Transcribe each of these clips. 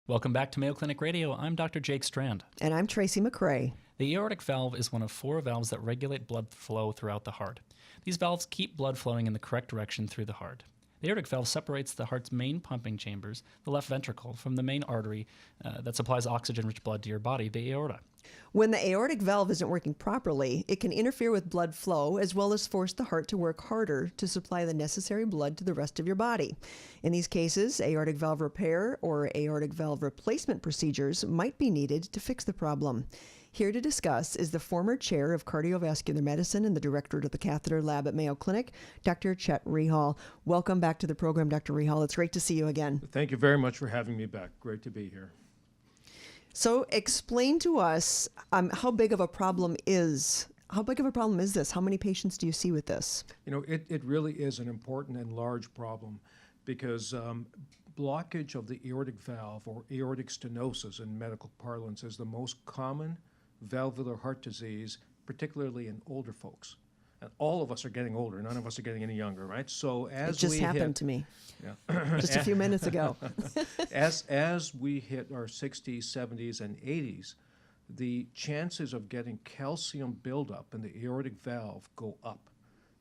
Welcome back to Mayo Clinic Radio. I'm Dr. Jake Strand. And I'm Tracy McCrae. The aortic valve is one of 4 valves that regulate blood flow throughout the heart. These valves keep blood flowing in the correct direction through the heart. The aortic valve separates the heart's main pumping chambers, the left ventricle, from the main artery that supplies oxygen-rich blood to your body, the aorta. When the aortic valve isn't working properly, it can interfere with blood flow as well as force the heart to work harder to supply the necessary blood to the rest of your body. In these cases, aortic valve repair or aortic valve replacement procedures might be needed to fix the problem. Here to discuss is the former chair of cardiovascular medicine and the director of the catheter lab at Mayo Clinic, Dr. Charanjit Rihal. Welcome back to the program, Dr. Rihal. It's great to see you again. Thank you very much for having me back. Great to be here. So explain to us how big of a problem is this? How many patients do you see with this? You know, it really is an important and large problem because blockage of the aortic valve, or aortic stenosis in medical parlance, is the most common valvular heart disease, particularly in older folks. And all of us are getting older. None of us are getting any younger, right? So as it just happened to me. Yeah. Just a few minutes ago. as we hit our 60s, 70s, and 80s, the chances of getting calcium buildup in the aortic valve go up.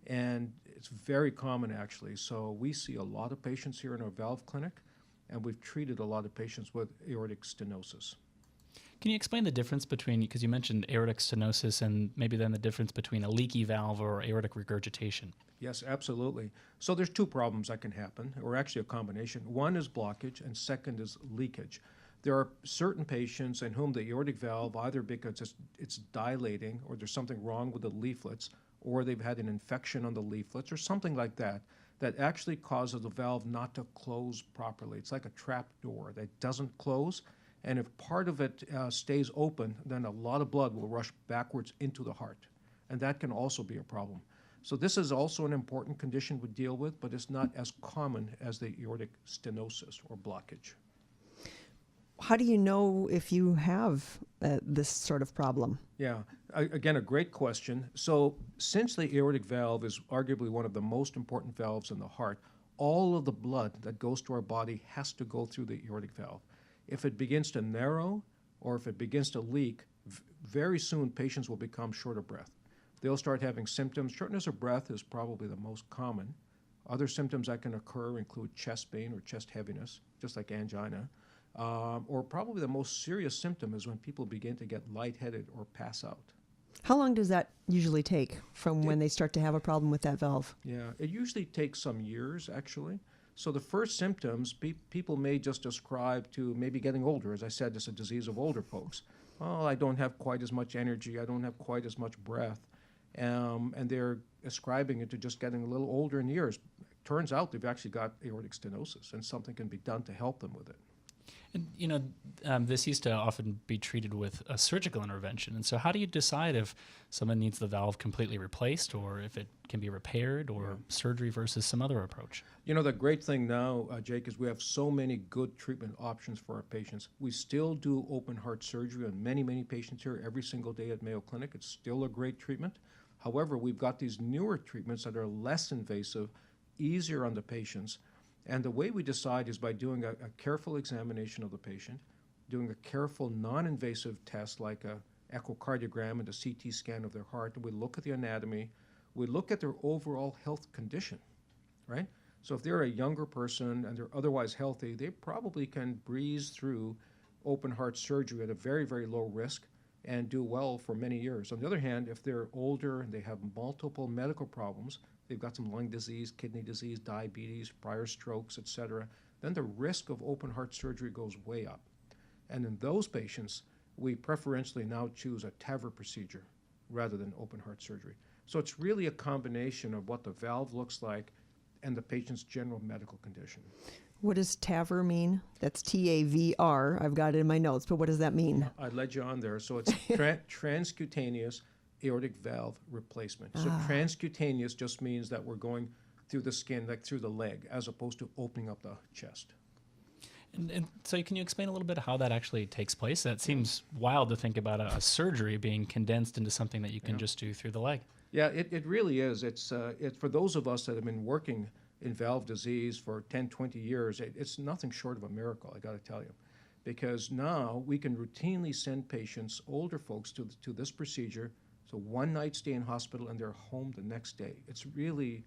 And it's very common, actually. So we see a lot of patients here in our valve clinic, and we've treated a lot of patients with aortic stenosis. Can you explain the difference between, because you mentioned aortic stenosis, and maybe then the difference between a leaky valve or aortic regurgitation? Yes, absolutely. So there's 2 problems that can happen, or actually a combination. One is blockage, and second is leakage. There are certain patients in whom the aortic valve, either because it's dilating or there's something wrong with the leaflets, or they've had an infection on the leaflets or something like that, that actually causes the valve not to close properly. It's like a trap door that doesn't close. And if part of it stays open, then a lot of blood will rush backwards into the heart. And that can also be a problem. So this is also an important condition we deal with, but it's not as common as the aortic stenosis or blockage. How do you know if you have this sort of problem? Yeah, again, a great question. So since the aortic valve is arguably one of the most important valves in the heart, all of the blood that goes to our body has to go through the aortic valve. If it begins to narrow or if it begins to leak, very soon patients will become short of breath. They'll start having symptoms. Shortness of breath is probably the most common. Other symptoms that can occur include chest pain or chest heaviness, just like angina. Or probably the most serious symptom is when people begin to get lightheaded or pass out. How long does that usually take from when they start to have a problem with that valve? Yeah, it usually takes some years, actually. So the first symptoms, people may just ascribe to maybe getting older. As I said, it's a disease of older folks. Oh, I don't have quite as much energy. I don't have quite as much breath. And they're ascribing it to just getting a little older in years. Turns out they've actually got aortic stenosis, and something can be done to help them with it. And, you know, this used to often be treated with a surgical intervention. And so how do you decide if someone needs the valve completely replaced or if it can be repaired or surgery versus some other approach? You know, the great thing now, Jake, is we have so many good treatment options for our patients. We still do open heart surgery on many, many patients here every single day at Mayo Clinic. It's still a great treatment. However, we've got these newer treatments that are less invasive, easier on the patients. And the way we decide is by doing a careful examination of the patient, doing a careful non-invasive test like a echocardiogram and a CT scan of their heart. We look at the anatomy. We look at their overall health condition, right? So if they're a younger person and they're otherwise healthy, they probably can breeze through open heart surgery at a very, very low risk and do well for many years. On the other hand, if they're older and they have multiple medical problems, they've got some lung disease, kidney disease, diabetes, prior strokes, etc., then the risk of open heart surgery goes way up. And in those patients, we preferentially now choose a Tavr procedure rather than open heart surgery. So it's really a combination of what the valve looks like and the patient's general medical condition. What does Tavr mean? That's T-A-V-R. I've got it in my notes, but what does that mean? I led you on there. So it's transcutaneous aortic valve replacement. So transcutaneous just means that we're going through the skin, like through the leg, as opposed to opening up the chest. And so can you explain a little bit how that actually takes place? That seems wild to think about a surgery being condensed into something that you can just do through the leg. Yeah, it really is. It's for those of us that have been working in valve disease for 10, 20 years, it's nothing short of a miracle, I got to tell you. because now we can routinely send patients, older folks, to this procedure. So one night stay in hospital and they're home the next day. It's really,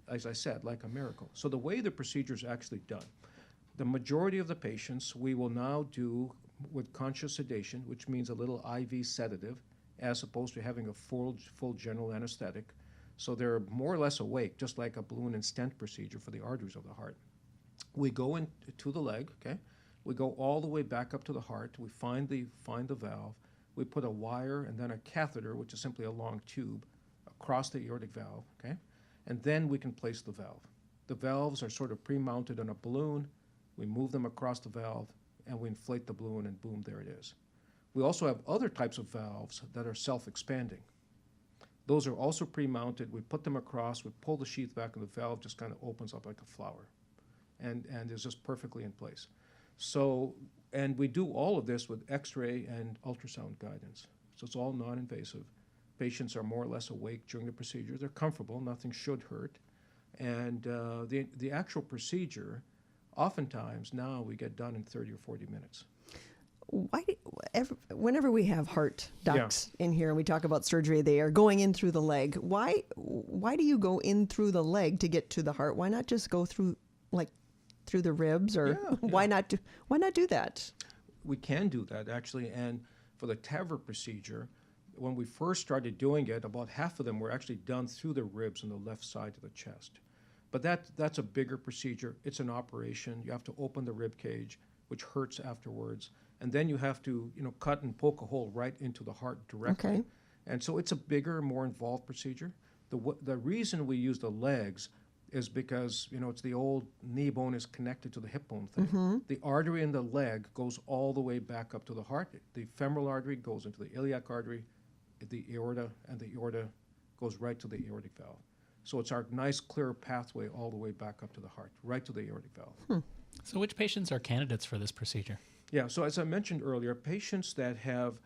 as I said, like a miracle. So the way the procedure is actually done, the majority of the patients we will now do with conscious sedation, which means a little IV sedative, as opposed to having a full general anesthetic. So they're more or less awake, just like a balloon and stent procedure for the arteries of the heart. We go into the leg, okay? We go all the way back up to the heart. We find the valve. We put a wire and then a catheter, which is simply a long tube, across the aortic valve, okay? And then we can place the valve. The valves are sort of pre-mounted on a balloon. We move them across the valve, and we inflate the balloon, and boom, there it is. We also have other types of valves that are self-expanding. Those are also pre-mounted. We put them across. We pull the sheath back, and the valve just kind of opens up like a flower, and is just perfectly in place. So, and we do all of this with X-ray and ultrasound guidance. So it's all non-invasive. Patients are more or less awake during the procedure. They're comfortable. Nothing should hurt. And the actual procedure, oftentimes now we get done in 30 or 40 minutes. Whenever we have heart docs in here and we talk about surgery, they are going in through the leg. Why do you go in through the leg to get to the heart? Why not just go through the ribs, or why not do that? We can do that actually, and for the Tavr procedure, when we first started doing it, about half of them were actually done through the ribs on the left side of the chest. But that's a bigger procedure. It's an operation. You have to open the rib cage, which hurts afterwards, and then you have to cut and poke a hole right into the heart directly. Okay. And so it's a bigger, more involved procedure. The reason we use the legs is because, it's the old knee bone is connected to the hip bone thing. Mm-hmm. The artery in the leg goes all the way back up to the heart. The femoral artery goes into the iliac artery, the aorta, and the aorta goes right to the aortic valve. So it's our nice, clear pathway all the way back up to the heart, right to the aortic valve. So which patients are candidates for this procedure? Yeah, so as I mentioned earlier, patients that have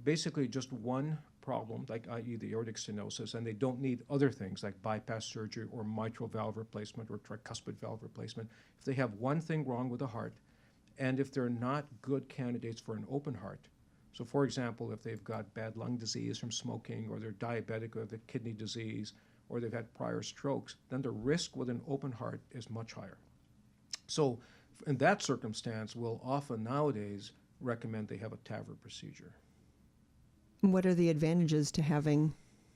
basically just one problem, like i.e. the aortic stenosis, and they don't need other things like bypass surgery or mitral valve replacement or tricuspid valve replacement. If they have one thing wrong with the heart, and if they're not good candidates for an open heart, so for example, if they've got bad lung disease from smoking, or they're diabetic, or they've kidney disease, or they've had prior strokes, then the risk with an open heart is much higher. So in that circumstance, we'll often nowadays recommend they have a Tavr procedure. What are the advantages to having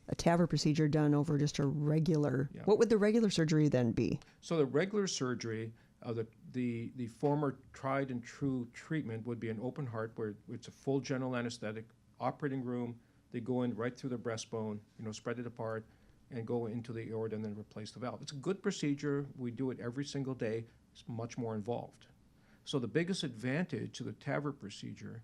a Tavr procedure done over just a regular? Yeah. What would the regular surgery then be? So the regular surgery, the former tried and true treatment would be an open heart where it's a full general anesthetic, operating room. They go in right through the breastbone, spread it apart, and go into the aorta and then replace the valve. It's a good procedure. We do it every single day. It's much more involved. So the biggest advantage to the Tavr procedure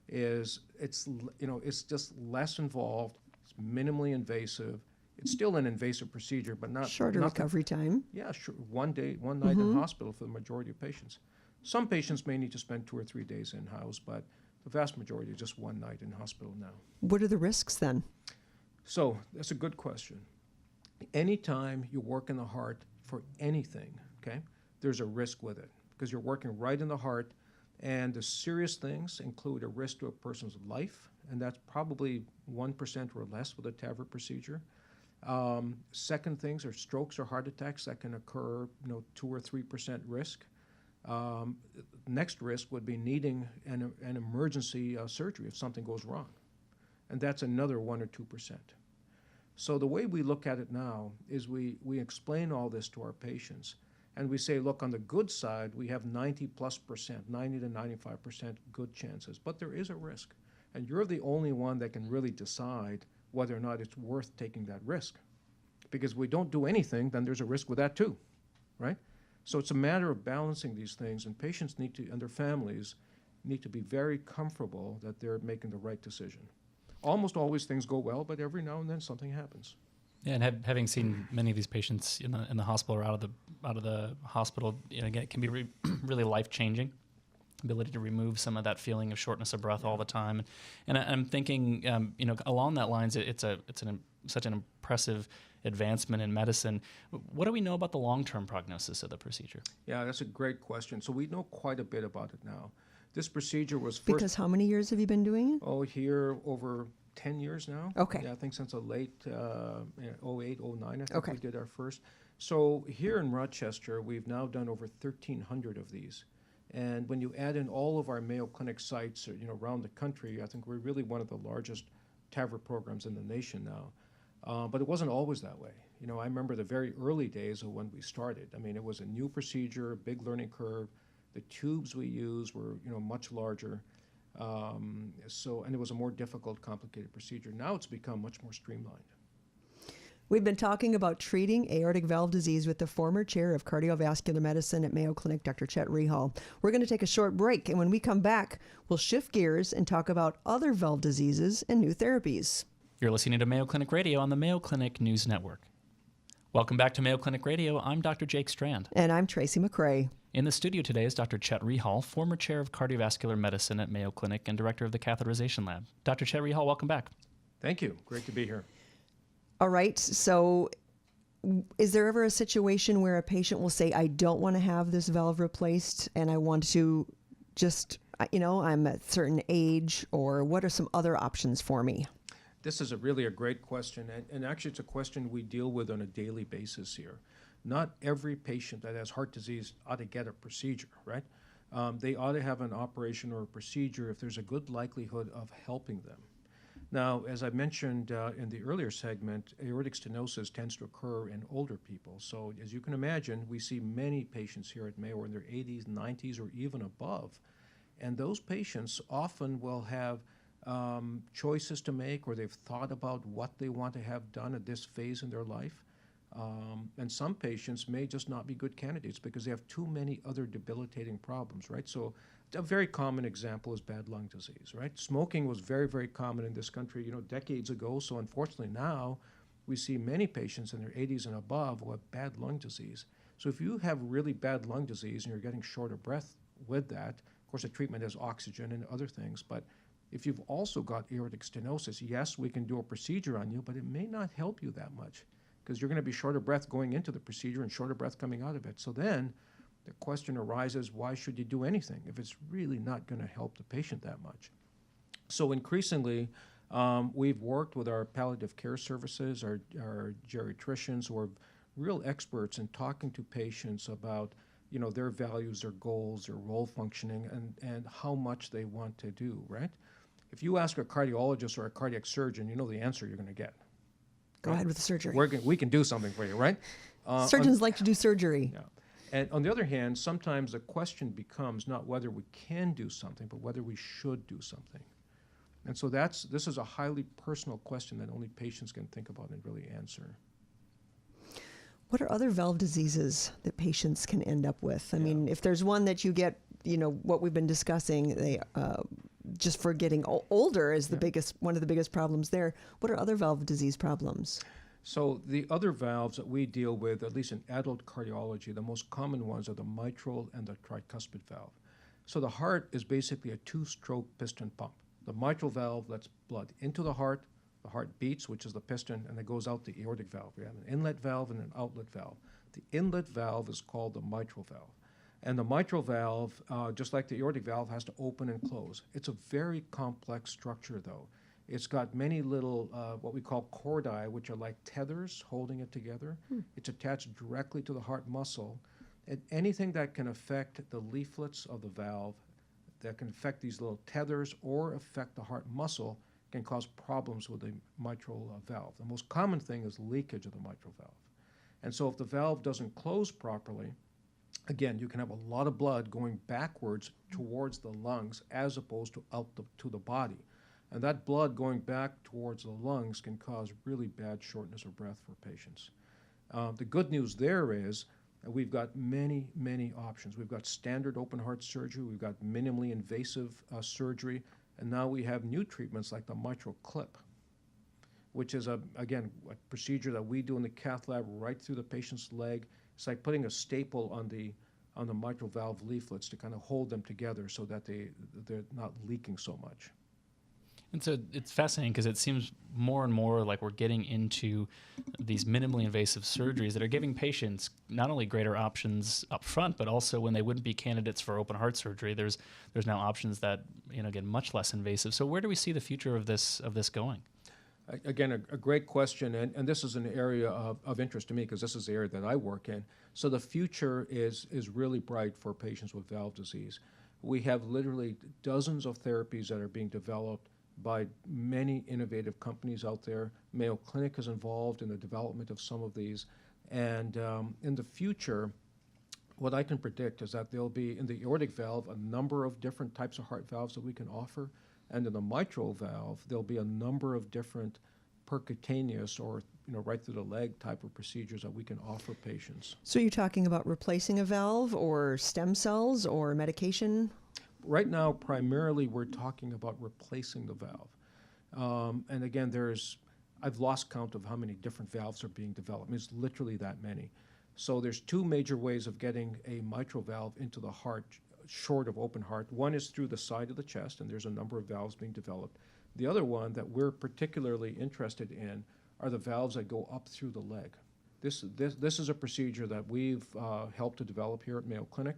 is it's just less involved. It's minimally invasive. It's still an invasive procedure, but not Shorter recovery time. Yeah, sure. One night in hospital for the majority of patients. Some patients may need to spend 2 or 3 days in-house, but the vast majority is just one night in hospital now. What are the risks then? So that's a good question. Anytime you work in the heart for anything, okay, there's a risk with it because you're working right in the heart, and the serious things include a risk to a person's life, and that's probably 1% or less with a Tavr procedure. Second things are strokes or heart attacks that can occur, 2 or 3% risk. Next risk would be needing an emergency surgery if something goes wrong, and that's another 1 or 2%. So the way we look at it now is we explain all this to our patients, and we say, look, on the good side, we have 90 to 95% good chances, but there is a risk, and you're the only one that can really decide whether or not it's worth taking that risk. Because if we don't do anything, then there's a risk with that too, right? So it's a matter of balancing these things, and patients need to, and their families need to be very comfortable that they're making the right decision. Almost always things go well, but every now and then something happens. Yeah, and having seen many of these patients in the hospital or out of the hospital, again, it can be really life-changing. Ability to remove some of that feeling of shortness of breath all the time, and I'm thinking, along that lines, it's such an impressive advancement in medicine. What do we know about the long-term prognosis of the procedure? Yeah, that's a great question. So we know quite a bit about it now. This procedure was first... Because how many years have you been doing it? Oh, here over 10 years now. Okay. Yeah, I think since the late 08, 09, I think Okay. we did our first. So here in Rochester, we've now done over 1,300 of these. And when you add in all of our Mayo Clinic sites, around the country, I think we're really one of the largest Tavr programs in the nation now. But it wasn't always that way. I remember the very early days of when we started. I mean, it was a new procedure, a big learning curve. The tubes we used were, much larger. And it was a more difficult, complicated procedure. Now it's become much more streamlined. We've been talking about treating aortic valve disease with the former chair of cardiovascular medicine at Mayo Clinic, Dr. Chet Rihal. We're going to take a short break, and when we come back, we'll shift gears and talk about other valve diseases and new therapies. You're listening to Mayo Clinic Radio on the Mayo Clinic News Network. Welcome back to Mayo Clinic Radio. I'm Dr. Jake Strand. And I'm Tracy McCrae. In the studio today is Dr. Chet Rihal, former chair of cardiovascular medicine at Mayo Clinic and director of the catheterization lab. Dr. Chet Rihal, welcome back. Thank you. Great to be here. All right. So is there ever a situation where a patient will say, I don't want to have this valve replaced and I want to just, I'm at a certain age, or what are some other options for me? This is really a great question, and actually it's a question we deal with on a daily basis here. Not every patient that has heart disease ought to get a procedure, right? They ought to have an operation or a procedure if there's a good likelihood of helping them. Now, as I mentioned in the earlier segment, aortic stenosis tends to occur in older people. So as you can imagine, we see many patients here at Mayo in their 80s, 90s, or even above. And those patients often will have choices to make, or they've thought about what they want to have done at this phase in their life. And some patients may just not be good candidates because they have too many other debilitating problems, right? So a very common example is bad lung disease, right? Smoking was very, very common in this country, decades ago. So unfortunately now we see many patients in their 80s and above who have bad lung disease. So if you have really bad lung disease and you're getting short of breath with that, of course the treatment is oxygen and other things, but if you've also got aortic stenosis, yes, we can do a procedure on you, but it may not help you that much because you're going to be short of breath going into the procedure and short of breath coming out of it. So then the question arises, why should you do anything if it's really not going to help the patient that much? So increasingly, we've worked with our palliative care services, our geriatricians, who are real experts in talking to patients about their values, their goals, their role functioning, and how much they want to do, right? If you ask a cardiologist or a cardiac surgeon, you know the answer you're going to get. Go ahead with the surgery. We can do something for you, right? Surgeons like to do surgery. Yeah. And on the other hand, sometimes the question becomes not whether we can do something, but whether we should do something. And so this is a highly personal question that only patients can think about and really answer. What are other valve diseases that patients can end up with? I mean, if there's one that you get, what we've been discussing, they just for getting older is one of the biggest problems there. What are other valve disease problems? So the other valves that we deal with, at least in adult cardiology, the most common ones are the mitral and the tricuspid valve. So the heart is basically a two-stroke piston pump. The mitral valve lets blood into the heart beats, which is the piston, and it goes out the aortic valve. We have an inlet valve and an outlet valve. The inlet valve is called the mitral valve. And the mitral valve, just like the aortic valve, has to open and close. It's a very complex structure, though. It's got many little, what we call chordae, which are like tethers holding it together. It's attached directly to the heart muscle. And anything that can affect the leaflets of the valve, that can affect these little tethers or affect the heart muscle, can cause problems with the mitral valve. The most common thing is leakage of the mitral valve. And so if the valve doesn't close properly, again, you can have a lot of blood going backwards towards the lungs as opposed to out to the body. And that blood going back towards the lungs can cause really bad shortness of breath for patients. The good news there is that we've got many, many options. We've got standard open heart surgery. We've got minimally invasive surgery. And now we have new treatments like the mitral clip, which is, again, a procedure that we do in the cath lab right through the patient's leg. It's like putting a staple on the mitral valve leaflets to kind of hold them together so that they're not leaking so much. And so it's fascinating because it seems more and more like we're getting into these minimally invasive surgeries that are giving patients not only greater options up front, but also when they wouldn't be candidates for open heart surgery, there's now options that, again, much less invasive. So where do we see the future of this going? Again, a great question, and this is an area of interest to me because this is the area that I work in. So the future is really bright for patients with valve disease. We have literally dozens of therapies that are being developed by many innovative companies out there. Mayo Clinic is involved in the development of some of these. And in the future, what I can predict is that there'll be, in the aortic valve, a number of different types of heart valves that we can offer. And in the mitral valve, there'll be a number of different percutaneous or right through the leg type of procedures that we can offer patients. So you're talking about replacing a valve or stem cells or medication? Right now, primarily, we're talking about replacing the valve. And again, I've lost count of how many different valves are being developed. It's literally that many. So there's two major ways of getting a mitral valve into the heart, short of open heart. One is through the side of the chest, and there's a number of valves being developed. The other one that we're particularly interested in are the valves that go up through the leg. This is a procedure that we've helped to develop here at Mayo Clinic,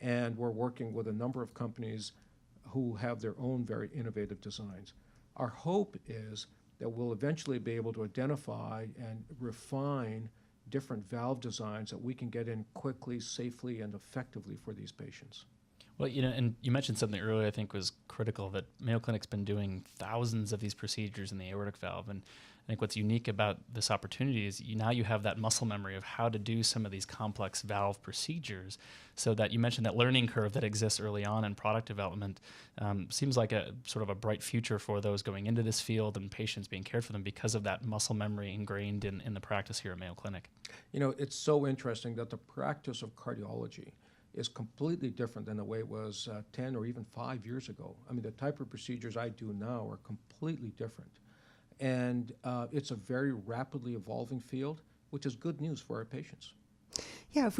and we're working with a number of companies who have their own very innovative designs. Our hope is that we'll eventually be able to identify and refine different valve designs that we can get in quickly, safely, and effectively for these patients. Well, and you mentioned something earlier I think was critical, that Mayo Clinic's been doing thousands of these procedures in the aortic valve. And I think what's unique about this opportunity is now you have that muscle memory of how to do some of these complex valve procedures, so that you mentioned that learning curve that exists early on in product development. Seems like a sort of a bright future for those going into this field and patients being cared for them because of that muscle memory ingrained in the practice here at Mayo Clinic. It's so interesting that the practice of cardiology is completely different than the way it was 10 or even 5 years ago. I mean, the type of procedures I do now are completely different. And it's a very rapidly evolving field, which is good news for our patients. Yeah,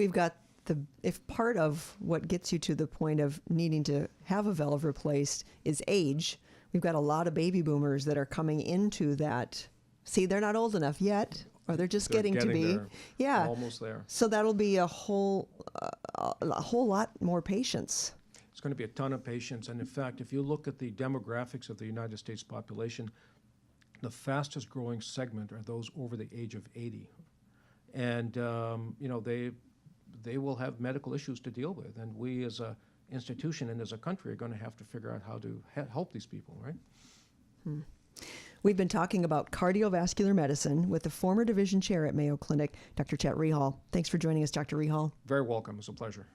if part of what gets you to the point of needing to have a valve replaced is age, we've got a lot of baby boomers that are coming into that. See, they're not old enough yet, or they're just getting to be. There. Yeah, Almost there. So that'll be a whole lot more patients. It's going to be a ton of patients. And in fact, if you look at the demographics of the United States population, the fastest growing segment are those over the age of 80. And, they will have medical issues to deal with. And we as an institution and as a country are going to have to figure out how to help these people, right? We've been talking about cardiovascular medicine with the former division chair at Mayo Clinic, Dr. Charanjit Rihal. Thanks for joining us, Dr. Rihal. Very welcome. It's a pleasure.